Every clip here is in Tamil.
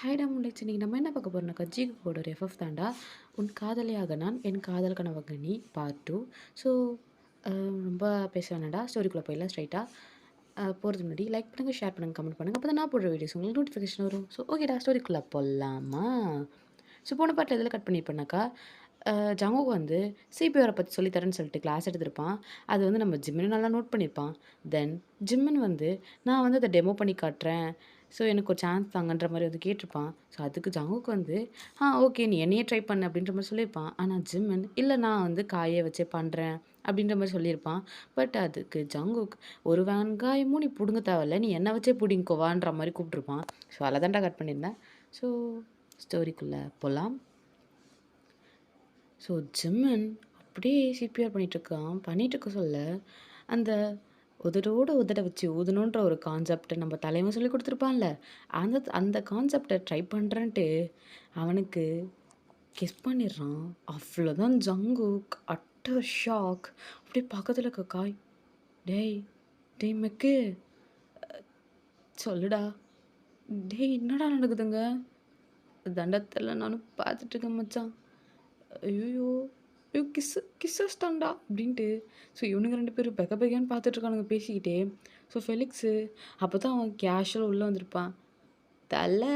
ஹாய்டா முல்லைச்சி இன்னைக்கு நம்ம என்ன பார்க்க போறோம்னாக்கா ஜிகுவோட ஒரு எஃப்எஃப் தாண்டா உன் காதலியாக நான் என் காதல் கனவக நீ பார்ட் டூ. ஸோ ரொம்ப பேச வேணாண்டா, ஸ்டோரிக்குள்ளே போயிடலாம் ஸ்ட்ரைட்டாக. போகிறதுக்கு முன்னாடி லைக் பண்ணுங்கள், ஷேர் பண்ணுங்கள், கமெண்ட் பண்ணுங்கள். அப்போ தான் நான் போடுற வீடியோஸ் உங்களுக்கு நோட்டிஃபிகேஷன் வரும். ஸோ ஓகேடா, ஸ்டோரிக்குள்ளே போகலாமா? ஸோ போன பாட்டில் எதில் கட் பண்ணியிருப்பேனாக்கா, ஜங்குக்கு வந்து சிபிஆரை பற்றி சொல்லித்தரேன்னு சொல்லிட்டு கிளாஸ் எடுத்திருப்பான். அது வந்து நம்ம ஜிம்மின்னு நல்லா நோட் பண்ணியிருப்பான். தென் ஜிம்மின் வந்து நான் வந்து அதை டெமோ பண்ணி காட்டுறேன், ஸோ எனக்கு ஒரு சான்ஸ் தாங்கன்ற மாதிரி வந்து கேட்டிருப்பான். ஸோ அதுக்கு ஜங்குக்கு வந்து ஓகே நீ என்னையே ட்ரை பண்ணு அப்படின்ற மாதிரி சொல்லியிருப்பான். ஆனால் ஜிம்மின் இல்லை நான் வந்து காயை வச்சே பண்ணுறேன் அப்படின்ற மாதிரி சொல்லியிருப்பான். பட் அதுக்கு ஜங்குக் ஒரு வெங்காயமும் நீ பிடுங்க தேவையில்ல, நீ என்னை வச்சே பிடிங்கோவான்ற மாதிரி கூப்பிட்ருப்பான். ஸோ அதில் தான்டா கட் பண்ணியிருந்தேன். ஸோ ஸ்டோரிக்குள்ளே போகலாம். ஸோ ஜிம்மன் அப்படியே சிபிஆர் பண்ணிகிட்ருக்கான். பண்ணிகிட்ருக்க சொல்ல அந்த உதடோட உதட வச்சு ஊதணுன்ற ஒரு கான்செப்டை நம்ம தலைவன் சொல்லி கொடுத்துருப்பான்ல, அந்த அந்த கான்செப்டை ட்ரை பண்ணுறேன்ட்டு அவனுக்கு கெஸ் பண்ணிடுறான். அவ்வளோதான் ஜங்குக் அட்டர் ஷாக். அப்படியே பக்கத்தில் இருக்க காய், டேய் டேய் மெக்கு சொல்லுடா, டேய் என்னடா நடக்குதுங்க? தண்டத்தில் நானும் பார்த்துட்ருக்கேன் மச்சான். ஐயோ ஐயோ கிஸ்ஸஸ்டான்டா அப்படின்ட்டு. ஸோ இவனுங்க 2 பேரும் பெக்க பெக்கன்னு பார்த்துட்ருக்கானுங்க பேசிக்கிட்டே. ஸோ ஃபெலிக்ஸு அப்போ தான் அவன் கேஷுவலாக உள்ளே வந்திருப்பான். தலை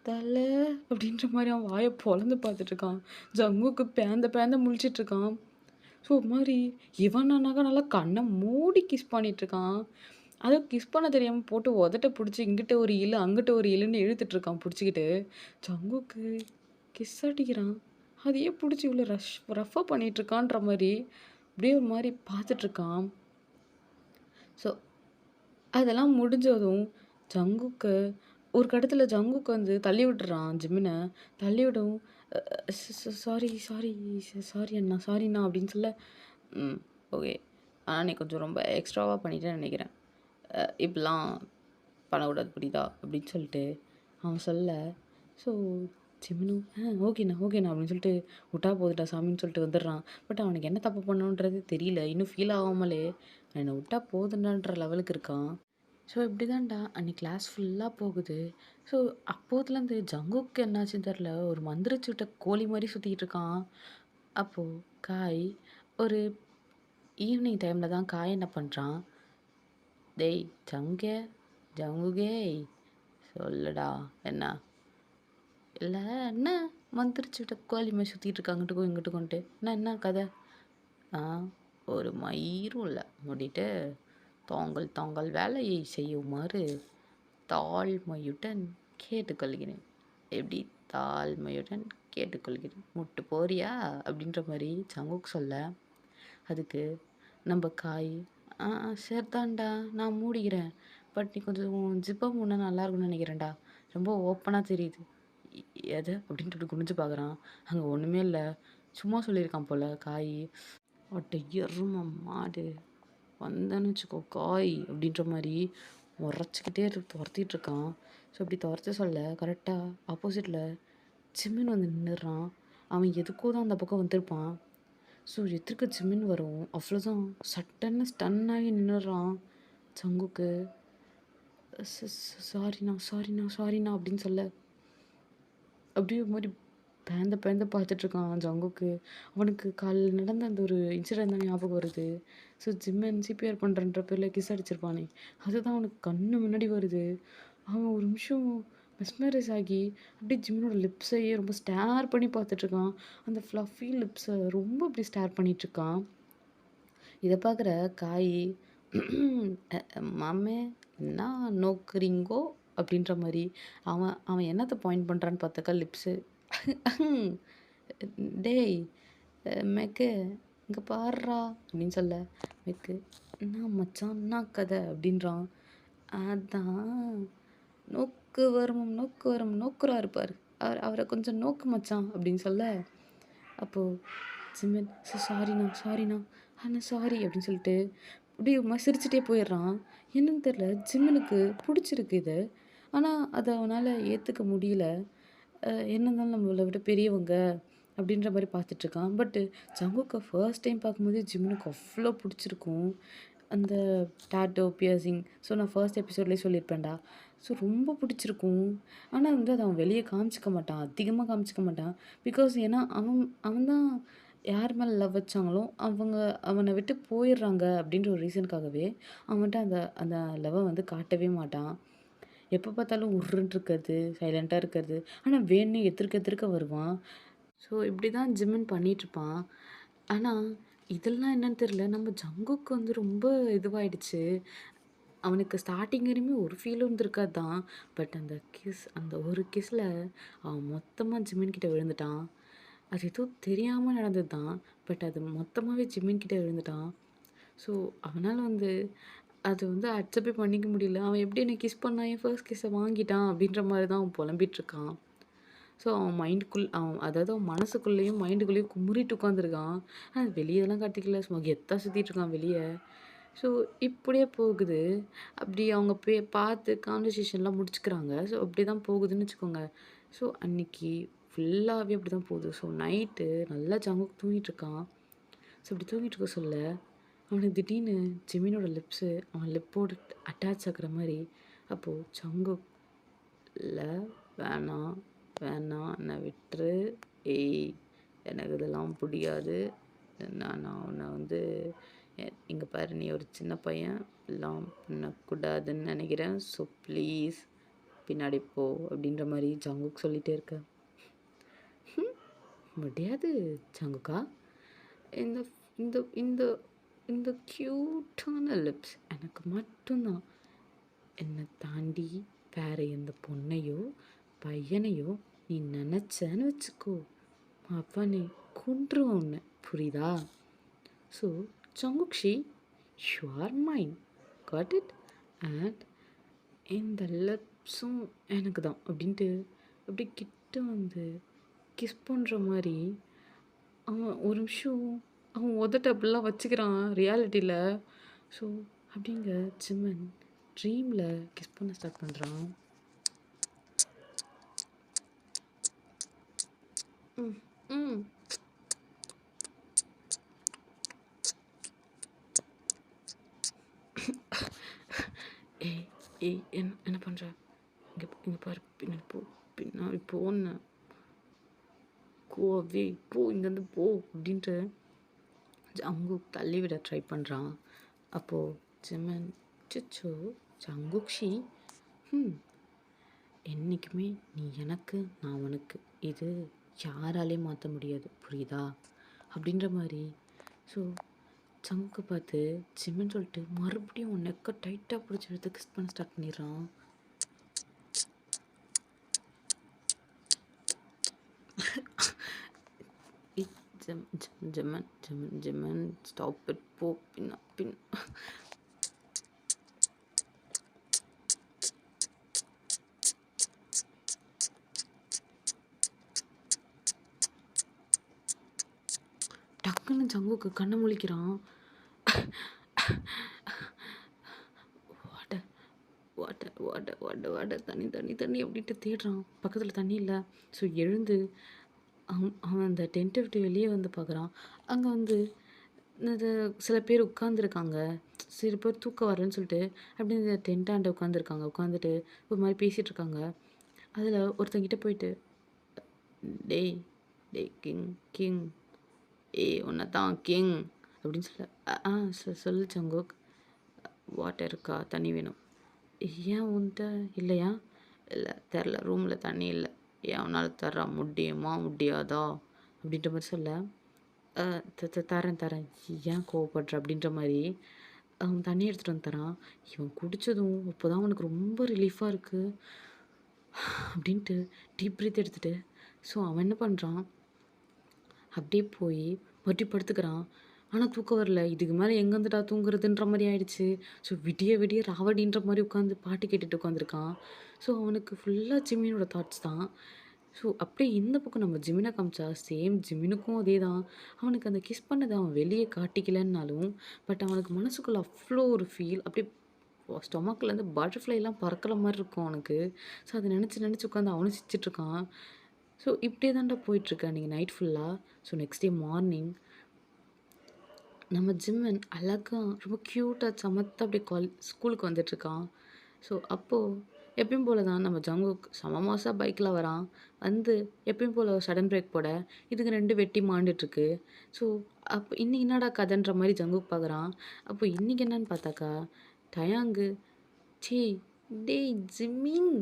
தலை அப்படின்ற மாதிரி அவன் வாயை பொழந்து பார்த்துட்ருக்கான். ஜங்குக்கு பேந்த பேந்த முழிச்சிட்ருக்கான். ஸோ ஒரு மாதிரி இவனானாக்கா நல்லா கண்ணை மூடி கிஸ் பண்ணிகிட்ருக்கான். அதுவும் கிஸ் பண்ண தெரியாமல் போட்டு உதட்ட பிடிச்சி இங்கிட்ட ஒரு இழு அங்கிட்ட ஒரு இழுன்னு இழுத்துட்ருக்கான் பிடிச்சிக்கிட்டு. ஜங்குக்கு கிஸ் அடிக்கிறான். அதையே பிடிச்சி இவ்வளோ ரஃப்பாக பண்ணிகிட்ருக்கான்ற மாதிரி அப்படியே ஒரு மாதிரி பார்த்துட்ருக்கான். ஸோ அதெல்லாம் முடிஞ்சதும் ஜங்குக்கு ஒரு கட்டத்தில் ஜங்குக்கு வந்து தள்ளி விட்டுறான் ஜிம்மினை. தள்ளி விடவும் சாரி சாரி சாரி அண்ணா சாரிண்ணா அப்படின்னு சொல்ல, ஓகே ஆனால் நீ கொஞ்சம் ரொம்ப எக்ஸ்ட்ராவாக பண்ணிட்டேன்னு நினைக்கிறேன், இப்படிலாம் பண்ணக்கூடாது புரியுதா அப்படின்னு சொல்லிட்டு அவன் சொல்ல. ஸோ ஜிம்மினும் ஓகேண்ணா ஓகேண்ணா அப்படின்னு சொல்லிட்டு விட்டா போதுட்டா சாமின்னு சொல்லிட்டு வந்துடுறான். பட் அவனுக்கு என்ன தப்பு பண்ணணுன்றது தெரியல, இன்னும் ஃபீல் ஆகாமலே என்னை விட்டா போதுண்டான்ற லெவலுக்கு இருக்கான். ஸோ இப்படி தான்டா அன்றைக்கி கிளாஸ் ஃபுல்லாக போகுது. ஸோ அப்போதுலேருந்து ஜங்குக்கு என்னாச்சுன்னு தெரில, ஒரு மந்திரிச்சு விட்ட கோழி மாதிரி சுற்றிக்கிட்டு இருக்கான். அப்போது காய் ஒரு ஈவினிங் டைமில் தான் காய் என்ன பண்ணுறான், டேய் ஜங்கே ஜங்குகே சொல்லுடா என்ன, இல்லை என்ன மந்திரிச்சு விட்ட கோழி மாதிரி சுற்றிட்டு இருக்காங்கட்டுக்கும் இங்கிட்டுக்கோன்ட்டு என்ன என்ன கதை, ஒரு மயிரும் இல்லை மூடிட்டு தாங்கள் தாங்கள் வேலையை செய்யுமாறு தாழ்மையுடன் கேட்டுக்கொள்கிறேன். எப்படி தாழ்மையுடன் கேட்டுக்கொள்கிறேன், முட்டு போறியா அப்படின்ற மாதிரி ஜங்குக் சொல்ல. அதுக்கு நம்ம காய் சரிதான்டா நான் மூடிக்கிறேன், பட் நீ கொஞ்சம் ஜிப்பாக மூணா நல்லா இருக்கும்னு நினைக்கிறேன்டா, ரொம்ப ஓப்பனாக தெரியுது. எது அப்படின்ட்டு அப்படி குனிஞ்சு பார்க்குறான். அங்கே ஒன்றுமே இல்லை, சும்மா சொல்லியிருக்கான் போல் காய். அட்ட எரும மாடு வந்தேன்னு வச்சுக்கோ காய் அப்படின்ற மாதிரி முறைச்சிக்கிட்டே துரத்திட்டு இருக்கான். ஸோ இப்படி துரத்த சொல்ல கரெக்டாக ஆப்போசிட்டில் ஜிம்மின் வந்து நின்றுறான். அவன் எதுக்கோ தான் அந்த பக்கம் வந்திருப்பான். ஸோ எதிர்க்க ஜிம்மின் வரும், அவ்வளோதான் சட்டன்னு ஸ்டன் ஆகி நின்றுறான். ஜங்குக்கு சாரிண்ணா சாரிண்ணா சாரிண்ணா அப்படின்னு சொல்ல அப்படியே ஒரு மாதிரி பேந்த பேந்த பார்த்துட்ருக்கான் ஜங்குக்கு. அவனுக்கு காலையில் நடந்த அந்த ஒரு இன்சிடென்ட் தான் ஞாபகம் வருது. ஸோ ஜிம்மன் சிபிஆர் பண்ணுறன்ற பேரில் கிஸ் அடிச்சிருப்பானே, அதுதான் அவனுக்கு கண்ணு முன்னாடி வருது. அவன் ஒரு நிமிஷம் மெஸ்மரைஸ் ஆகி அப்படியே ஜிம்மனோட லிப்ஸையே ரொம்ப ஸ்டேர் பண்ணி பார்த்துட்ருக்கான். அந்த ஃப்ளஃபி லிப்ஸை ரொம்ப அப்படி ஸ்டேர் பண்ணிகிட்ருக்கான். இதை பார்க்குற காய் மாமே என்ன நோக்குறீங்கோ அப்படின்ற மாதிரி அவன் அவன் என்னத்தை பாயிண்ட் பண்ணுறான்னு பார்த்தாக்கா லிப்ஸு. டேய் மெக்கு இங்கே பாடுறா அப்படின்னு சொல்ல, மெக்கு என்ன மச்சான் என்ன கதை அப்படின்றான். அதான் நோக்கு வரும் நோக்குறா இருப்பார், அவரை கொஞ்சம் நோக்கு மச்சான் அப்படின்னு சொல்ல. அப்போது ஜிம்மன் சாரிண்ணா சாரிண்ணா ஆனால் சாரி அப்படின்னு சொல்லிட்டு அப்படியே சிரிச்சுட்டே போயிடுறான். என்னன்னு தெரில, ஜிம்மனுக்கு பிடிச்சிருக்கு இது, ஆனால் அதை அவனால் ஏற்றுக்க முடியல. என்ன இருந்தாலும் நம்மளை விட பெரியவங்க அப்படின்ற மாதிரி பார்த்துட்ருக்கான். பட்டு ஜங்குக்கு ஃபர்ஸ்ட் டைம் பார்க்கும்போது ஜிம்மனுக்கு அவ்வளோ பிடிச்சிருக்கும். அந்த டாட்டூ, பியர்சிங். ஸோ நான் ஃபர்ஸ்ட் எபிசோட்லேயே சொல்லியிருப்பேன்டா. ஸோ ரொம்ப பிடிச்சிருக்கும். ஆனா வந்து அத அவன் வெளிய காமிச்சுக்க மாட்டான். அதிகமா காமிச்சுக்க மாட்டான். பிகாஸ் ஏன்னா அவன் அவன் தான் யார் மேல லவ் வச்சாங்களோ, அவன விட்டு போயிடுறாங்க அப்படின்ற ஒரு ரீசனுக்காகவே அவன்ட்ட அந்த அந்த லவ்வ வந்து காட்டவே மாட்டான். எப்ப பார்த்தாலும் உர்ருன்னு இருக்கிறது, சைலன்ட்டா இருக்கிறது. ஆனா வேணும்னே எதிர்க்க எதிர்க்க வருவான். ஸோ இப்படி தான் ஜிமின் பண்ணிட்டுருப்பான். ஆனா, இதெல்லாம் என்னன்னு தெரியல. நம்ம ஜங்குக்கு வந்து ரொம்ப இதுவாயிடுச்சு. அவனுக்கு ஸ்டார்ட்டிங் வரையுமே ஒரு ஃபீலும் இருந்திருக்காது தான். பட் அந்த ஒரு கிஸ்ல அவன் மொத்தமா ஜிமின் கிட்ட விழுந்துட்டான். அது ஏதோ தெரியாம நடந்தது தான். பட் அது மொத்தமாவே ஜிமின் கிட்ட விழுந்துட்டான். ஸோ, அவனால வந்து அது வந்து அக்செப்டே பண்ணிக்க முடியல. அவன் எப்படி என்ன கிஸ் பண்ணான்? என் ஃபர்ஸ்ட் கிஸ்ஸ வாங்கிட்டான் அப்படின்ற மாரி தான் அவன் புலம்பிட்டுருக்கான். ஸோ அவன் அதாவது அவன் மனசுக்குள்ளேயும், மைண்டுக்குள்ளேயும் குமுறிட்டு உட்காந்துருக்கான். ஆனா வெளியலாம் காட்டிக்கல. சும்மா கெத்தா சுத்திட்டுருக்கான் வெளிய. ஸோ இப்படியே போகுது. அப்படி அவங்க பார்த்து கான்வர்சேஷன்லாம் முடிச்சுக்கிறாங்க. ஸோ அப்படிதான் போகுதுன்னு வச்சுக்கோங்க. ஸோ அன்னைக்கு ஃபுல்லாவே அப்படிதான் போகுது. ஸோ நைட்டு நல்லா ஜங்குக் தூங்கிட்டுருக்கான். ஸோ இப்படி தூங்கிட்டு இருக்க சொல்ல, அவனுக்கு திடீர்னு ஜிமினோட லிப்ஸு அவன் லிப்போட அட்டாச் ஆகுற மாரி, அப்போ ஜங்குக் இல்ல வேணாம், வேணாம் என்ன விட்டுரு. ஏய் எனக்கு இதெல்லாம் புடிக்காது. நான் உன்னை வந்து இங்க பாரு நீ ஒரு சின்ன பையன். இப்படிலாம் பண்ணக்கூடாதுன்னு நினைக்கிறேன். ஸோ ப்ளீஸ் பின்னாடி போ அப்படின்ற மாரி ஜங்குக் சொல்லிட்டே இருக்க. முடியாது ஜங்குக்கா. இந்த இந்த இந்த இந்த க்யூட்டான லிப்ஸ் எனக்கு மட்டும்தான். என்னை தாண்டி வேற எந்த பொண்ணையோ பையனையோ நீ நினச்சேன்னு வச்சுக்கோ, அவனை கொன்றுவேன் உன்னை. புரியுதா? ஸோ ஜங்குக்ஷி, you are mine. Got it? And இந்த லிப்ஸும் எனக்கு தான் அப்படின்ட்டு அப்படி கிட்ட வந்து கிஸ் பண்ணுற மாதிரி அவன் ஒரு நிமிஷம் அவன் உதட்ட அப்படிலாம் வச்சுக்கிறான் ரியாலிட்டியில். ஸோ அப்படிங்க ஜிம்மன் ட்ரீமில் கிஸ் பண்ண ஸ்டார்ட் பண்ணுறான். ம் ம் ஏய் ஏய் என்ன பண்ணுற? இங்கே பாரு பின்னாடி போ, பின்னாடி போன்னு கோவே போ, இங்கேருந்து போ அப்படின்ட்டு ஜங்குக் தள்ளி விட ட்ரை பண்ணுறான். அப்போது ஜிமன் சிச்சோ ஜங்குக்ஷி, என்றைக்குமே நீ எனக்கு நான் உனக்கு, இது யாராலையும் மாற்ற முடியாது புரியுதா அப்படின்ற மாதிரி. ஸோ ஜங்குக்கை பார்த்து ஜிமன் சொல்லிட்டு மறுபடியும் நெக்கை டைட்டாக பிடிச்சி எடுத்து கிஸ் பண்ண ஸ்டார்ட் பண்ணிடுறான். ஜிமன் ஸ்டாப் இட், போ பின் டக்குன்னு ஜங்குக்கு கண்ணை முழிக்கிறான். வாட்டர் தண்ணி அப்படின்ட்டு தேடுறான். பக்கத்தில் தண்ணி இல்லை. ஸோ எழுந்து அவன் அந்த டென்ட்டை விட்டு வெளியே வந்து பார்க்குறான். அங்கே வந்து இந்த சில பேர் உட்காந்துருக்காங்க. சில பேர் தூக்கம் வரலன்னு சொல்லிட்டு அப்படி இந்த டென்ட்டாண்ட உட்காந்துருக்காங்க. உட்காந்துட்டு ஒரு மாதிரி பேசிகிட்டு இருக்காங்க. அதில் ஒருத்தங்கிட்ட போயிட்டு, டேய் டேய் கிங் உன்னை தான் கிங் அப்படின்னு சொல்ல சொல்லு ஜங்குக். வாட்டர் இருக்கா? தண்ணி வேணும். ஏன் உன்கிட்ட இல்லையா? இல்லை தெரில, ரூமில் தண்ணி இல்லை. ஏன் உன்னால் தர முடியாதா அப்படின்ற மாதிரி சொல்ல, தரேன் ஏன் கோவப்படுற அப்படின்ற மாதிரி அவன் தண்ணி எடுத்துகிட்டு வந்து தரான். இவன் குடித்ததும் அப்போ தான் அவனுக்கு ரொம்ப ரிலீஃபாக இருக்குது அப்படின்ட்டு டீப் ப்ரீத் எடுத்துகிட்டு, ஸோ அவன் என்ன பண்ணுறான், அப்படியே போய் மறுபடி படுத்துக்கிறான். ஆனால் தூக்கம் வரல. இதுக்கு மேலே எங்கேருந்துடா தூங்குறதுன்ற மாதிரி ஆயிடுச்சு. ஸோ விடிய ராவடின்ற மாதிரி உட்காந்து பாட்டு கேட்டுட்டு உட்காந்துருக்கான். ஸோ அவனுக்கு ஃபுல்லாக ஜிமினோட தாட்ஸ் தான். ஸோ அப்படியே இந்த பக்கம் நம்ம ஜிமினை காமிச்சா சேம் ஜிமினுக்கும் அதே தான். அவனுக்கு அந்த கிஸ் பண்ணதை அவன் வெளியே காட்டிக்கலன்னாலும் பட் அவனுக்கு மனசுக்குள்ளே அவ்வளோ ஒரு ஃபீல், அப்படியே ஸ்டொமக்லேருந்து பட்டர்ஃப்ளைலாம் பறக்கிற மாதிரி இருக்கும் அவனுக்கு. ஸோ அதை நினச்சி உட்காந்து அவனும் சிரிச்சிட்ருக்கான். ஸோ இப்படியே தான்டா போயிட்டுருக்கேன் நீங்கள் நைட் ஃபுல்லாக. ஸோ நெக்ஸ்ட் டே மார்னிங் நம்ம ஜிம்மன் அழகா ரொம்ப க்யூட்டா சமத்தா அப்படியே ஸ்கூலுக்கு வந்துட்டுருக்கான். ஸோ, அப்போ எப்பயும் போல தான் நம்ம ஜங்குக் செம மாஸா பைக்ல வரான். வந்து எப்பயும் போல சடன் பிரேக் போட, இதுங்க 2 வெட்டி மாண்டுட்டுருக்கு. ஸோ, அப்ப இன்னைக்கு என்னடா கதைன்ற மாரி ஜங்குக் பார்க்குறான். அப்போ இன்னைக்கு என்னன்னு பார்த்தாக்கா, டயாங்கு "ச்சீ! டேய் ஜிமின்!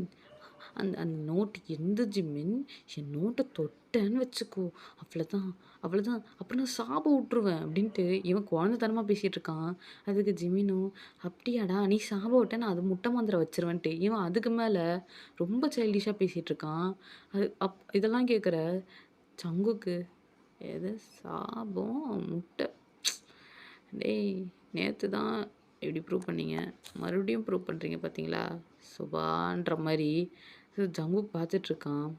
அந்த அந்த நோட்டு எந்த ஜிமின், என் நோட்ட தொட்டேன்னு வச்சுக்கோ, அவ்வளதான், அவ்வளதான். அப்புறம் நான் சாப விட்டுருவேன்" அப்படின்ட்டு இவன் குழந்தைத்தனமா பேசிட்டு இருக்கான். அதுக்கு ஜிமினும், "அப்படியாடா! நீ சாப விட்ட நான் அது முட்டை மாந்திரம் வச்சுருவேன்ட்டு" இவன் அதுக்கு மேல ரொம்ப சைல்டிஷா பேசிட்டு இருக்கான். அது இதெல்லாம் கேட்குற சங்குக்கு, "எது சாபம்? முட்டை? டேய்! நேத்து தான் இப்படி ப்ரூவ் பண்ணீங்க. மறுபடியும் ப்ரூவ் பண்றீங்க பார்த்தீங்களா? சுபான்ற மாரி ஜங்குக் பார்த்துட்டுருக்கான்.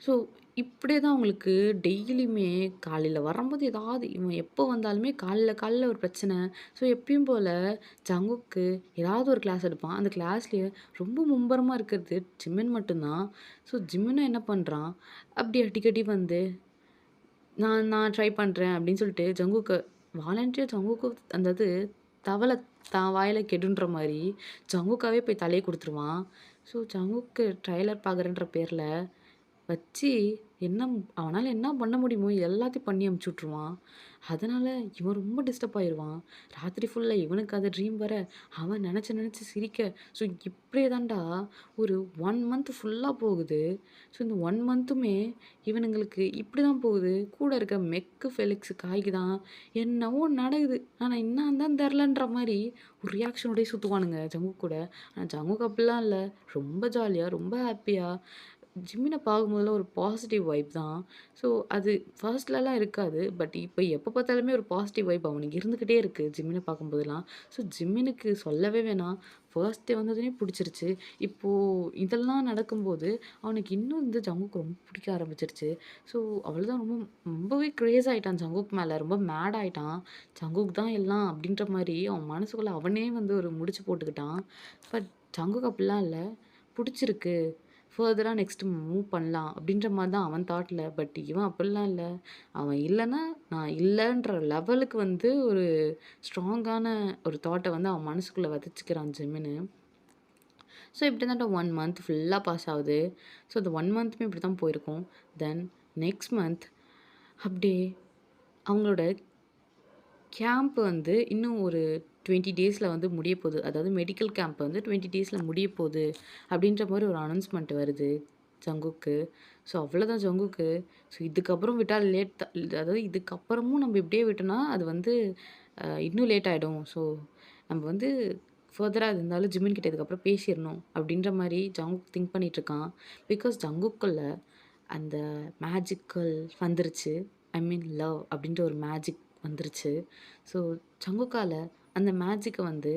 ஸோ, இப்படியே தான் அவங்களுக்கு டெய்லியுமே காலையில வரும்போது ஏதாவது இவன் எப்போ வந்தாலுமே காலைல காலைல ஒரு பிரச்சனை. ஸோ, எப்பயும் போல ஜங்குக்கு ஏதாவது ஒரு கிளாஸ் எடுப்பான். அந்த கிளாஸ்லயே ரொம்ப மும்பரமா இருக்கிறது ஜிமின் மட்டும் தான். ஸோ, ஜிமினும் என்ன பண்றான், அப்படி அடிக்கடி வந்து நான் நான் ட்ரை பண்றேன் அப்படின்னு சொல்லிட்டு ஜங்குக்கு வாலண்டியரா ஜங்குக்கு அந்த இது தவள தான் வாயில கெடுன்ற மாரி ஜங்குக்காவே போய் தலைய குடுத்துருவான். ஸோ ஜங்குக்கு ட்ரைலர் பார்க்குறேன்ற பேர்ல வச்சு என்ன அவனால என்ன பண்ண முடியுமோ எல்லாத்தையும் பண்ணி அனுப்பிச்சு விட்டுருவான். அதனால இவன் ரொம்ப டிஸ்டர்ப் ஆயிருவான். ராத்திரி ஃபுல்லா இவனுக்கு அது ட்ரீம் வர, அவன் நெனச்சு நெனச்சு சிரிக்க. ஸோ இப்படியே தான்டா ஒரு 1 மந்த் ஃபுல்லா போகுது. ஸோ இந்த 1 மந்த்துமே இவனுங்களுக்கு இப்படிதான் போகுது. கூட இருக்க மெக்கு, ஃபெலிக்ஸ், காய்க்கு தான் என்னவோ நடக்குது. ஆனா என்னான்னு தான் தெர்லன்ற மாரி ஒரு ரியாக்ஷனோடயே சுத்துவானுங்க ஜங்குக் கூட. ஆனா ஜங்குக் அப்படிலாம் இல்ல. ரொம்ப ஜாலியா, ரொம்ப ஹேப்பியா ஜிம்மின பார்க்கும்போதெல்லாம் ஒரு பாசிட்டிவ் வைப் தான். ஸோ அது ஃபர்ஸ்ட்லலாம் இருக்காது. பட் இப்ப எப்ப பார்த்தாலுமே ஒரு பாசிட்டிவ் வைப் அவனுக்கு இருந்துகிட்டே இருக்கு ஜிம்மின பார்க்கும்போதெல்லாம். ஸோ ஜிம்மினுக்கு சொல்லவே வேணாம். ஃபர்ஸ்ட் டே வந்ததுமே புடிச்சிருச்சு. இப்போ இதெல்லாம் நடக்கும்போது அவனுக்கு இன்னும் இந்த ஜங்குக் ரொம்ப பிடிக்க ஆரம்பிச்சிருச்சு. ஸோ அவ்வளோதான் ரொம்பவே கிரேஸ் ஆயிட்டான் ஜங்குக் மேல. ரொம்ப மேட் ஆயிட்டான். ஜங்குக் தான் எல்லாம் அப்படின்ற மாரி அவன் மனசுக்குள்ள அவனே வந்து ஒரு முடிச்சு போட்டுக்கிட்டான். பட் ஜங்குக் அப்படிலாம் இல்ல. புடிச்சிருக்கு. ஃபர்தரா நெக்ஸ்ட் மூவ் பண்ணலாம் அப்படின்ற மாரி தான் அவன் தாட்ல. பட் இவன் அப்படிலாம் இல்ல. அவன் இல்லன்னா, நான் இல்லன்ற லெவலுக்கு வந்து ஒரு ஸ்ட்ராங்கான ஒரு தாட்ட வந்து அவன் மனசுக்குள்ள விதைச்சுக்கிறான் ஜெமினு. ஸோ இப்படி தான்டா 1 மந்த் ஃபுல்லா பாஸ் ஆகுது. ஸோ இந்த 1 மந்த்துமே இப்படி தான் போயிருக்கும். தென் நெக்ஸ்ட் மந்த் அப்படியே அவங்களோட கேம்ப் வந்து இன்னும் ஒரு 20 டேஸ்ல வந்து முடியப்போது. அதாவது மெடிக்கல் கேம்ப் வந்து 20 டேஸ்ல முடியப்போது. அப்படின்ற மாரி ஒரு அனௌன்ஸ்மென்ட் வருது ஜங்குக்கு. ஸோ அவ்வளோதான் ஜங்குக்கு. ஸோ இதுக்கப்புறம் விட்டா லேட் தான். அதாவது இதுக்கப்புறமும் நம்ம இப்படியே விட்டோம்னா, அது வந்து இன்னும் லேட் ஆயிடும். ஸோ நம்ம வந்து ஃபர்தரா எது இருந்தாலும் ஜிமின் கிட்ட இதுக்கப்புறம் பேசிறணும். அப்படின்ற மாரி ஜங்குக் திங்க் பண்ணிட்டு இருக்கான். பிகாஸ் ஜங்குக்குள்ள அந்த மேஜிக்கல் வந்துருச்சு. ஐ மீன் லவ் அப்படின்ற ஒரு மேஜிக் வந்துருச்சு. ஸோ சங்குக்கால அந்த மேஜிக்க வந்து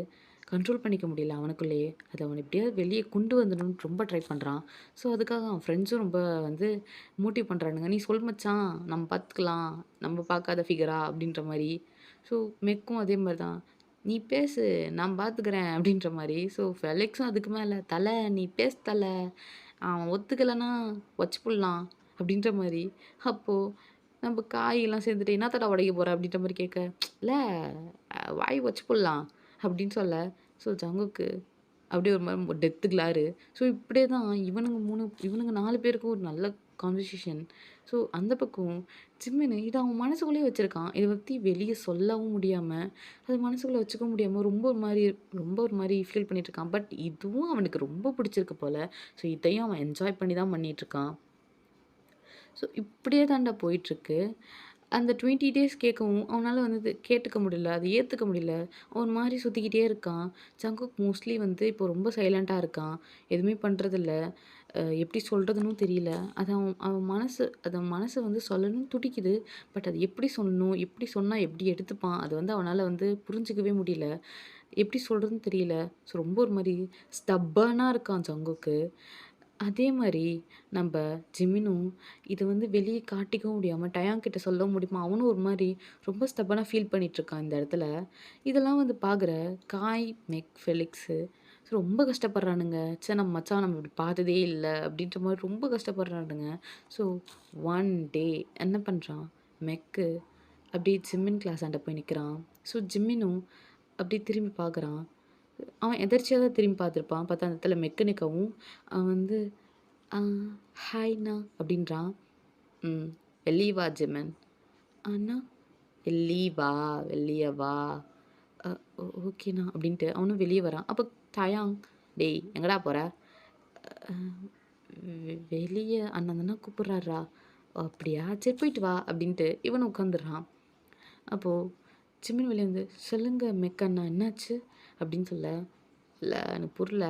கண்ட்ரோல் பண்ணிக்க முடியல அவனுக்குள்ளேயே. அத அவன் எப்படியாவது வெளிய கொண்டு வந்துடணும்னு ரொம்ப ட்ரை பண்றான். ஸோ அதுக்காக அவன் ஃப்ரெண்ட்ஸும் ரொம்ப வந்து மோட்டிவ் பண்றானுங்க. "நீ சொல் மச்சான், நம்ம பார்த்துக்கலாம். நம்ம பார்க்காத ஃபிகரா" அப்படின்ற மாரி. ஸோ மெக்கும் அதே மாரி தான். "நீ பேசு, நான் பார்த்துக்கிறேன்" அப்படின்ற மாரி. ஸோ ஃபெலிக்ஸும் அதுக்கு மேல, "தல நீ பேசு தல. அவன் ஒத்துக்கலன்னா வச்சு புடலாம்" அப்படின்ற மாரி. அப்போ நம்ப காயெல்லாம் சேர்ந்துட்டு "என்னாத்தடா உடைக்க போற?" அப்படின்ற மாரி கேட்க, "இல்ல வாய் வச்சு புடலாம்" அப்படின்னு சொல்ல, ஸோ ஜங்குக்கு அப்படியே ஒரு மாரி டெத்து கிளாரு. ஸோ இப்படியே தான் இவனுங்க 4 பேருக்கும் ஒரு நல்ல கான்வர்சேஷன். ஸோ அந்த பக்கம் ஜிம்மினு இத அவன் மனசுக்குள்ளேயே வச்சிருக்கான். இத பத்தி வெளிய சொல்லவும் முடியாம, அது மனசுக்குள்ள வச்சுக்க முடியாம ரொம்ப ஒரு மாரி ஃபீல் பண்ணிட்டு இருக்கான். பட் இதுவும் அவனுக்கு ரொம்ப பிடிச்சிருக்கு போல. ஸோ இதையும் அவன் என்ஜாய் பண்ணி தான் பண்ணிட்டுருக்கான். ஸோ இப்படியே தான்டா போயிட்டுருக்கு. அந்த 20 டேஸ் கேட்கவும் அவனால வந்து கேட்டுக்க முடியல. அத ஏத்துக்க முடியல. அவன் ஒரு மாரி சுத்திக்கிட்டே இருக்கான். ஜங்குக் மோஸ்ட்லி வந்து இப்போ ரொம்ப சைலன்ட்டா இருக்கான். எதுவுமே பண்றதில்ல. எப்படி சொல்றதுன்னும் தெரியல. அது அவன் மனசு வந்து சொல்லணும்னு துடிக்குது. பட் அது எப்படி சொல்லணும்? எப்படி சொன்னா எப்படி எடுத்துப்பான்? அது வந்து அவனால வந்து புரிஞ்சுக்கவே முடியல. எப்படி சொல்றதுன்னு தெரியல. ஸோ ரொம்ப ஒரு மாரி ஸ்டப்பர்னா இருக்கான் ஜங்குக்கு. அதே மாரி நம்ப ஜிமினும் இத வந்து வெளிய காட்டிக்கவும் முடியாம, டயான் கிட்ட சொல்லவும் முடியாம, அவனும் ஒரு மாரி ரொம்ப ஸ்டப்பனா ஃபீல் பண்ணிட்டுருக்கான் இந்த இடத்துல. இதெல்லாம் வந்து பார்க்குற காய், மெக், ஃபெலிக்ஸு ரொம்ப கஷ்டப்படுறானுங்க. ச்சே நம்ம மச்சான் நம்ம இப்படி பார்த்ததே இல்ல, அப்படின்ற மாரி ரொம்ப கஷ்டப்படுறானுங்க. ஸோ ஒன் டே என்ன பண்றான், மெக்கு அப்படியே ஜிம்மின் கிளாஸாண்ட போய் நிற்கிறான். ஸோ ஜிம்மினும் அப்படியே திரும்பி பார்க்குறான். அவன் எதர்ச்சியா தான் திரும்பி பார்த்துருப்பான். பார்த்தா அந்த இடத்துல மெக்கானிக்காவும் அவன் வந்து "ஆ ஹாய்ண்ணா" அப்படின்றான். "ம் வெளிய வா ஜிம்மன்." "அண்ணா?" "வெளிய வா, வெளிய வா." "அ ஓகேண்ணா" அப்படின்ட்டு அவனும் வெளிய வரான். அப்போ தயாங், "டேய் எங்கடா போற?" "அ வெளிய அண்ணன் தான கூப்பிடுறாருடா." "அப்படியா? சரி போயிட்டு வா" அப்படின்ட்டு இவனும் உட்காந்துடுறான். அப்போது ஜிம்மின் வெளிய வந்து, "சொல்லுங்க மெக்கண்ணா என்னாச்சு?" அப்படின்னு சொல்ல, "இல்ல எனக்கு புரியல.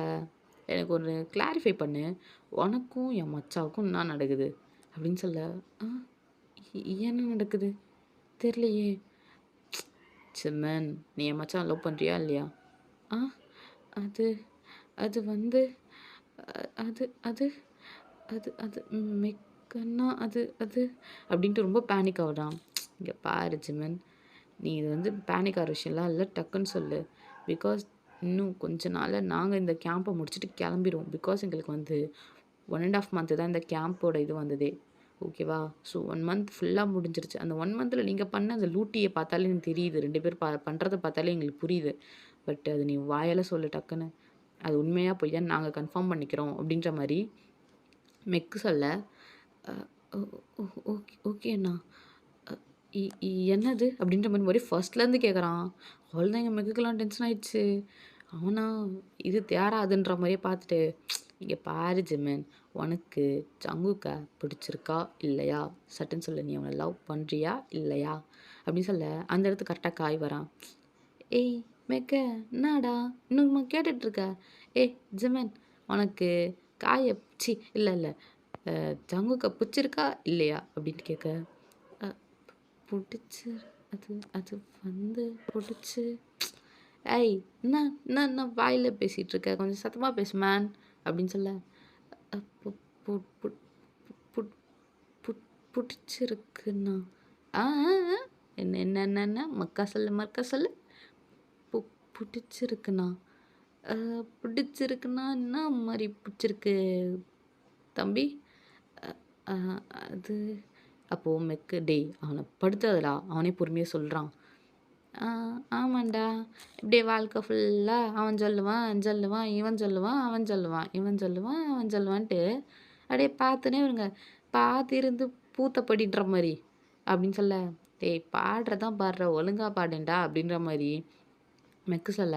எனக்கு ஒண்ணு கிளாரிஃபை பண்ணு. உனக்கும் என் மச்சாவுக்கும் என்ன நடக்குது?" அப்படின்னு சொல்ல, "ஆ என்ன நடக்குது? தெரியலையே." "சிம்மன், நீ என் மச்சான் லவ் பண்ணுறியா இல்லையா?" "ஆ அது அது வந்து அது அது அது அது மெக்கண்ணா அது அது" அப்படின்ட்டு ரொம்ப பேனிக் ஆகுறான். "இங்கே பாரு ஜிம்மன், நீ இது வந்து பேனிக் ஆகிற விஷயம்லாம் இல்லை. டக்குன்னு சொல்லு. பிகாஸ் இன்னும் கொஞ்ச நாளில் நாங்கள் இந்த கேம்பை முடிச்சுட்டு கிளம்பிடுவோம். பிகாஸ் எங்களுக்கு வந்து 1.5 மந்த்து தான் இந்த கேம்போட இது வந்ததே. ஓகேவா? ஸோ 1 மந்த் ஃபுல்லாக முடிஞ்சிருச்சு. அந்த 1 மந்தில் நீங்கள் பண்ண அந்த லூட்டியை பார்த்தாலே எனக்கு தெரியுது. 2 பேர் பண்ணுறத பார்த்தாலே எங்களுக்கு புரியுது. பட் அது நீ வாயால் சொல்லு டக்குன்னு. அது உண்மையா பொய்யான்னு நாங்கள் கன்ஃபார்ம் பண்ணிக்கிறோம்." அப்படின்ற மாதிரி மெக்கு சொல்ல, "அ ஓ ஓ ஓகே ஓகேண்ணா. அ இ இ என்னது?" அப்படின்ற மாதிரி மறுபடியும் ஃபர்ஸ்ட்லேருந்து கேட்குறான். அவ்வளோதான் எங்கள் மெக்குக்கெல்லாம் டென்ஷன் ஆயிடுச்சு. அவனா இது தேராதுன்ற மாதிரியே பார்த்துட்டு, "இங்கே பாரு ஜிம்மன், உனக்கு ஜங்குக்கை பிடிச்சிருக்கா இல்லையா? சட்டுன்னு சொல்லு. நீ அவனை லவ் பண்ணுறியா இல்லையா?" அப்படின்னு சொல்ல அந்த இடத்துக்கு கரெக்டாக காய் வரான். "ஏய் மெக்க, என்னாடா இன்னுமா கேட்டுட்ருக்க? ஏய் ஜிம்மன், உனக்கு காய ச்சீ இல்லை இல்லை ஜங்குக்கை பிடிச்சிருக்கா இல்லையா?" அப்படின்ட்டு கேட்க, "அ புடிச்சு அது அது வந்து புடிச்சு." "ஏய் என்ன என்ன என்ன வாயில பேசிகிட்டு இருக்க? கொஞ்சம் சத்தமாக பேசு மேன்." அப்படின்னு சொல்ல, "அ பு பு பு புட் புட் புடிச்சிருக்குண்ணா." "ஆ ஆ ஆ என்ன என்ன என்ன என்ன மக்கா சொல்லு மக்கா சொல்லு." "பு புடிச்சிருக்குண்ணா." "பிடிச்சிருக்குன்னா என்ன மாதிரி பிடிச்சிருக்கு தம்பி?" "அ அ அது." அப்போது மெக்கு, "டேய் அவனை படுத்தாதடா." அவனே பொறுமையாக சொல்கிறான். ஆமாண்டா. இப்படியே வாழ்க்கை ஃபுல்லா அவன் சொல்லுவான், சொல்லுவான், இவன் சொல்லுவான், அவன் சொல்லுவான், இவன் சொல்லுவான், அவன் சொல்லுவான்ட்டு அப்படியே பார்த்துன்னே இருங்க. பார்த்திருந்து பூத்த படின்ற மாரி." அப்படின்னு சொல்ல, "டேய் பாடுறதான் பாடுற, ஒழுங்கா பாடேன்டா." அப்படின்ற மாரி மெக்கு சொல்ல,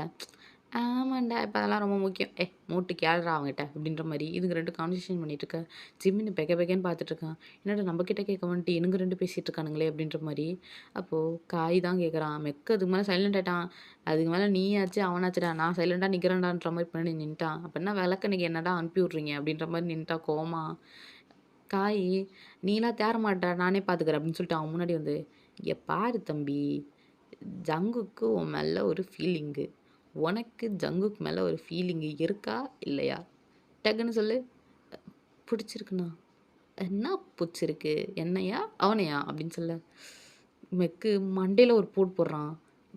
"ஆமாண்டா இப்ப அதெல்லாம் ரொம்ப முக்கியம். மூட்டு கேளுடா அவன்கிட்ட." அப்படின்ற மாரி இதுங்க 2 கான்வர்சேஷன் பண்ணிட்டு இருக்க. ஜிம்மின்னு பெக்க பெக்கன்னு பார்த்துட்டு இருக்கான். என்னடா நம்ம கிட்ட கேட்க வந்துட்டு இவனுங்க 2 பேசிட்டு இருக்கானுங்களே அப்படின்ற மாரி. அப்போ காய் தான் கேட்குறான். மெக்கு அதுக்கு மேல சைலண்ட் ஆயிட்டான். அதுக்கு மேல நீயாச்சு அவனாச்சுடா. நான் சைலண்டா நிக்கிறேன்டான்ற மாரி பின்னாடி நின்னுட்டான். அப்ப என்ன விளக்கணைக்கு என்னடா அனுப்பி விட்றீங்க அப்படின்ற மாரி நின்னுட்டான் கோவமா. காய், "நீலாம் தேற மாட்ற, நானே பார்த்துக்கிறேன்." அப்படின்னு சொல்லிட்டு அவன் முன்னாடி வந்து, "இங்க பாரு தம்பி, ஜங்குக்கு உன் மேல ஒரு ஃபீலிங்கு. உனக்கு ஜங்குக் மேல ஒரு ஃபீலிங்கு இருக்கா? இல்லையா? டக்குன்னு சொல்லு." "புடிச்சிருக்குண்ணா." "என்ன புடிச்சிருக்கு? என்னையா? அவனையா?" அப்படின்னு சொல்ல, மெக்கு மண்டையில ஒரு போடு போடுறான்.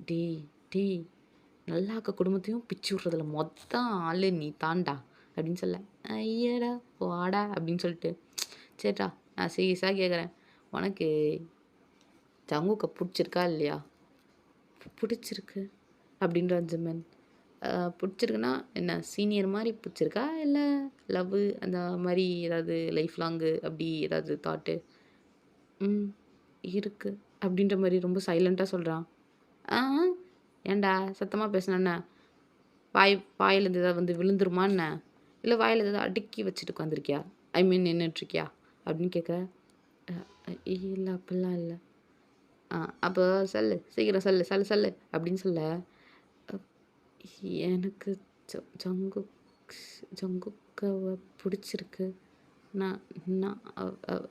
"டேய் டேய் நல்லாக்க குடும்பத்தையும் பிச்சு விட்றதுல மொத்த ஆளு நீ தான்டா." அப்படின்னு சொல்ல, "ஐயடா போடா." அப்படின்னு சொல்லிட்டு, "சரிடா நான் சீரியஸா கேட்குறேன். உனக்கு ஜங்குக்க புடிச்சிருக்கா இல்லையா?" "புடிச்சிருக்கு." அப்படின்றான் ஜிம்மன். புடிச்சிருக்குன்னா என்ன சீனியர் மாரி புடிச்சிருக்கா? இல்ல லவ்வு அந்த மாரி ஏதாவது லைஃப் லாங்கு அப்படி ஏதாவது தாட்டு? "ம் இருக்கு." அப்படின்ற மாரி ரொம்ப சைலன்ட்டா சொல்றான். "ஆ ஆ ஏன்டா சத்தமா பேசுனா என்ன? வாயிலேருந்து ஏதாவது வந்து விழுந்துருமா என்ன? இல்ல வாயில ஏதாவது அடுக்கி வச்சுட்டு உட்காந்துருக்கியா? ஐ மீன் நின்னுட்டுருக்கியா?" அப்படின்னு கேட்க, "அ இல்ல அப்படிலாம் இல்ல." அப்போ சொல்லு. சீக்கிரம் சொல்லு. சொல்லு சொல்லு." அப்படின்னு சொல்ல, அ "எனக்கு ஜங்குக் ஜங்குக்காவ புடிச்சிருக்கு. நான் நான்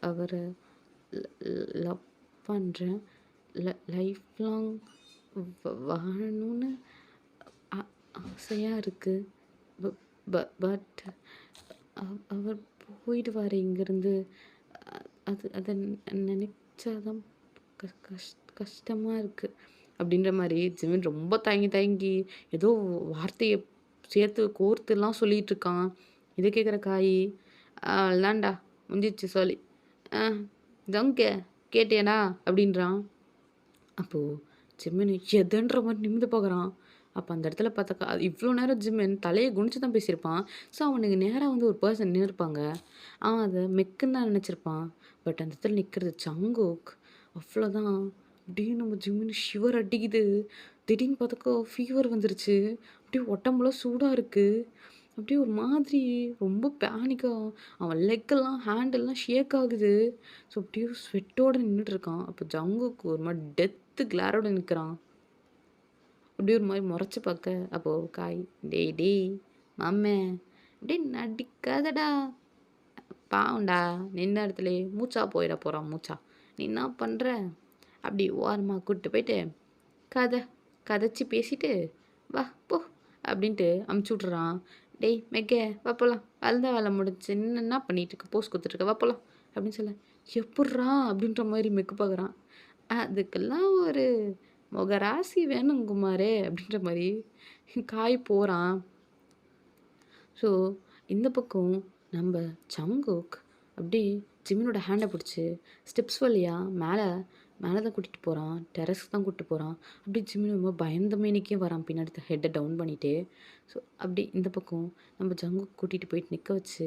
அவர லவ் பண்றேன். லைஃப் லாங் வாழணும்னு ஆ ஆசையா இருக்கு. ப ப பட் அவர் போயிடுவாரு இங்கேருந்து. அது அத நினைச்சா தான் கஷ்டமா இருக்கு." அப்படின்ற மாரி ஜிமின் ரொம்ப தயங்கி தயங்கி ஏதோ வார்த்தைய சேர்த்து கோர்த்துலாம் சொல்லிட்டு இருக்கான். இத கேட்குற காயி, "அவ்வளதான்டா முடிஞ்சிருச்சு சொல்லி. ஆ ஜங்கு கேட்டியாடா?" அப்படின்றான். அப்போது ஜிம்மின் எதுன்ற மாதிரி நிமிந்து பார்க்குறான். அப்போ அந்த இடத்துல பார்த்தாக்கா இவ்வளோ நேரம் ஜிம்மின் தலையை குனிச்சு தான் பேசியிருப்பான். ஸோ அவனுக்கு நேராக வந்து ஒரு பர்சன் நின்றுருப்பாங்க. அவன் அதை மெக்குன்னு தான் நினச்சிருப்பான். பட் அந்த இடத்துல நிற்கிறது ஜங்குக். அவ்வளோதான். அப்படியே நம்ம ஜிம்மின் ஷிவர் அடிக்குது. திடீர்னு பார்த்தாக்கா ஃபீவர் வந்துருச்சு. அப்படியே உடம்புலாம் சூடாக இருக்குது. அப்படியே ஒரு மாதிரி ரொம்ப பேனிக்காக அவன் லெக்கெல்லாம் ஹேண்டெல்லாம் ஷேக் ஆகுது. ஸோ அப்படியே ஸ்வெட்டோடு நின்றுட்டுருக்கான். அப்போ ஜங்குக்கு ஒரு மாதிரி டெத்து கிளாரோட நிற்கிறான். அப்படியே ஒரு மாதிரி முறைச்சி பார்க்க அப்போது காய் டேய் டேய் மாமே அப்படியே நடிக்காதடா பாவண்டா நின்ன இடத்துல மூச்சா போயிட போகிறான் மூச்சா நீ என்ன பண்ணுற அப்படி ஓரமாக கூப்பிட்டு போயிட்டு கதைச்சி பேசிட்டு வா போ அப்படின்ட்டு அமுச்சு விட்றான். டேய் மெக்கே வா போகலாம் வளர்ந்த வேலை முடிச்சு என்ன பண்ணிட்டு இருக்க போஸ்ட் கொடுத்துட்ருக்க வா போகலாம் அப்படின்னு சொல்ல எப்புட்றா அப்படின்ற மாதிரி மெக்கு பார்க்குறான். அதுக்கெல்லாம் ஒரு முகராசி வேணும் குமாரே அப்படின்ற மாதிரி காய் போகிறான். ஸோ இந்த பக்கம் நம்ம ஜங்குக் அப்படி ஜிம்மினோட ஹேண்டை பிடிச்சி ஸ்டெப்ஸ் வழியாக மேலே தான் கூட்டிகிட்டு போகிறான். டெரஸ்க்கு தான் கூப்பிட்டு போகிறான். அப்படி ஜிம்மின் ரொம்ப பயந்த மேனிக்கே வரான் பின்னாடி ஹெட்டை டவுன் பண்ணிவிட்டு. ஸோ அப்படி இந்த பக்கம் நம்ம ஜங்குக் கூட்டிகிட்டு போயிட்டு நிற்க வச்சு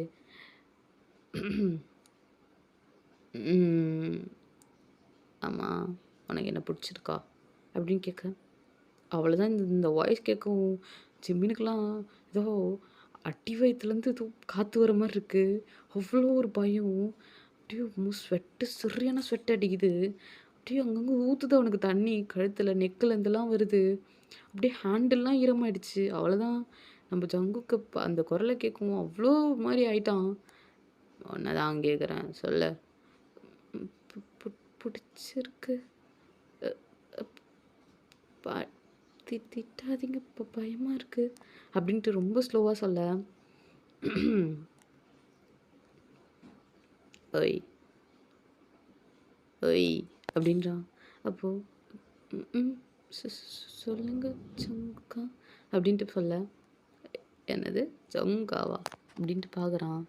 ஆமாம் உனக்கு என்ன பிடிச்சிருக்கா அப்படின்னு கேட்க அவ்வளோதான். இந்த வாய்ஸ் கேட்கும் ஜிம்மினுக்கெல்லாம் ஏதோ அடி வயிற்றுலேருந்து ஏதோ காற்று வர மாதிரி இருக்குது. அவ்வளோ ஒரு பயம். அப்படியே ஸ்வெட்டு சரியான ஸ்வெட் அடிக்குது. அப்படியே அங்கங்கே ஊற்றுது அவனுக்கு தண்ணி கழுத்தில் நெக்கிலேருந்துலாம் வருது. அப்படியே ஹேண்டெல்லாம் ஈரமாயிடுச்சு. அவ்வளோதான். நம்ம ஜங்குக்கு அந்த குரலை கேட்கும் அவ்வளோ மாதிரி ஆயிட்டான். ஒன்றை தான் கேட்குறேன் சொல்ல பிடிச்சிருக்கு திட்டாதீங்க இப்போ பயமாக இருக்குது அப்படின்ட்டு ரொம்ப ஸ்லோவாக சொல்ல ஒய் ஒய் அப்படின்றான். அப்போது சொல்லுங்க ஜங்கா அப்படின்ட்டு சொல்ல என்னது ஜங்காவா அப்படின்ட்டு பார்க்குறான்.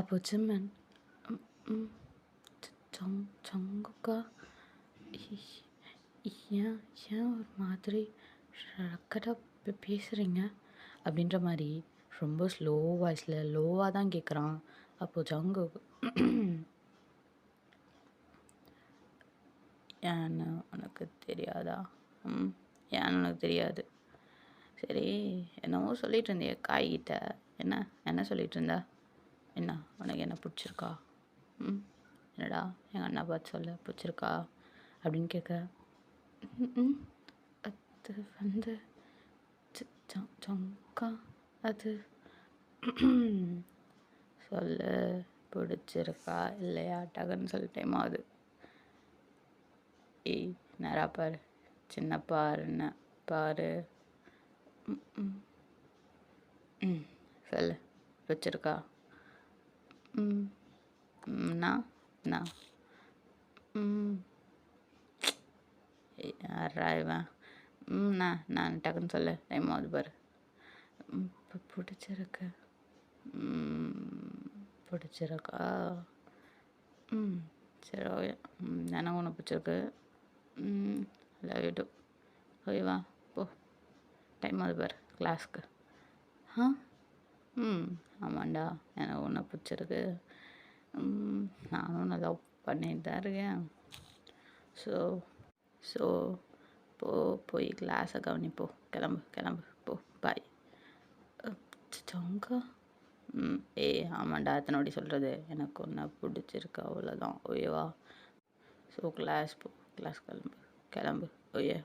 அப்போ சிம்மன் ஜங்குக்கா ஏன் ஒரு மாதிரி ரக்கடாக பேசுகிறீங்க அப்படின்ற மாதிரி ரொம்ப ஸ்லோ வாய்ஸில் லோவாக தான் கேட்குறான். அப்போது ஜங்கு ஏன்னு உனக்கு தெரியாதா? ஏன்னு உனக்கு தெரியாது. சரி என்னவோ சொல்லிகிட்டு இருந்திய காய்கிட்ட என்ன சொல்லிகிட்டு இருந்தா? என்ன உனக்கு என்ன பிடிச்சிருக்கா? என்னடா எங்கள் அண்ணா பார்த்து சொல்ல பிடிச்சிருக்கா அப்படின்னு கேட்க அது வந்து ஜங்கா அது சொல்லு பிடிச்சிருக்கா இல்லையா டக்குன்னு சொல்ல டைம் ஆகுது. ஏய் நேரா பாரு சின்ன பாருன்னு பாரு. சொல்லு பிடிச்சிருக்கா? நான் யாரா இவன்? நான் டக்குன்னு சொல்ல டைம் ஆகுது பாரு. பிடிச்சிருக்கு பிடிச்சிருக்கா? சரி ஓகே எனக்கு ஒன்று பிடிச்சிருக்கு. Love you too. ஓகேவா போ டைம் ஆகுது பாரு கிளாஸ்க்கு. ஆமாண்டா எனக்கு ஒன்று பிடிச்சிருக்கு. நானும் நல்லா பண்ணிட்டு தான் இருக்கேன். ஸோ போய் கிளாஸை கவனிப்போ. கிளம்பு போ பாய். ஜங்கா ஆமாண்டா அத்தனோடி சொல்கிறது எனக்கு ஒன்று பிடிச்சிருக்கு அவ்வளோதான் ஓகேவா. ஸோ கிளாஸ் கிளம்பு ஓகே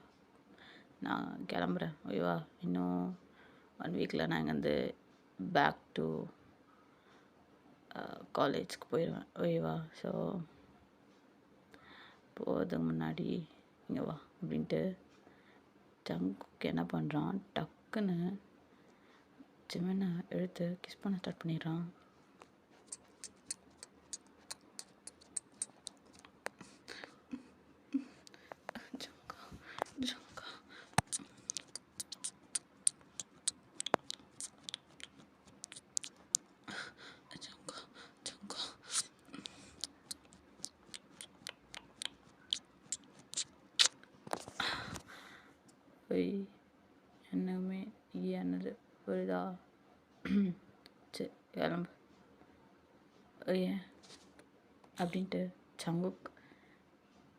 நான் கிளம்புறேன் ஓகேவா. இன்னும் 1 வீக்கில் நான் இங்கேருந்து பேக் டு காலேஜ்க்கு போயிடுவேன் ஓகேவா. ஸோ போகிறதுக்கு முன்னாடி இங்கே வா அப்படின்ட்டு ஜங்குக்கு என்ன பண்ணுறான் டக்குன்னு ஜிமினை எடுத்து கிஸ் பண்ண ஸ்டார்ட் பண்ணிடுறான். ஒய் என்னமே என்னது புரியுதா? சரி கிளம்பு ஏன் அப்படின்ட்டு ஜங்குக்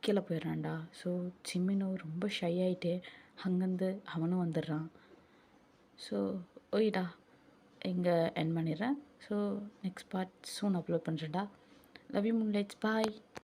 கீழே போயிடுறான்டா. ஸோ ஜிமினும் ரொம்ப ஷை ஆகிட்டு அங்கேருந்து அவனும் வந்துடுறான். ஸோ ஓய்டா இங்கே என் பண்ணிடுறேன். So next part soon upload பண்ணுறேன்டா. Love you moonlights, bye.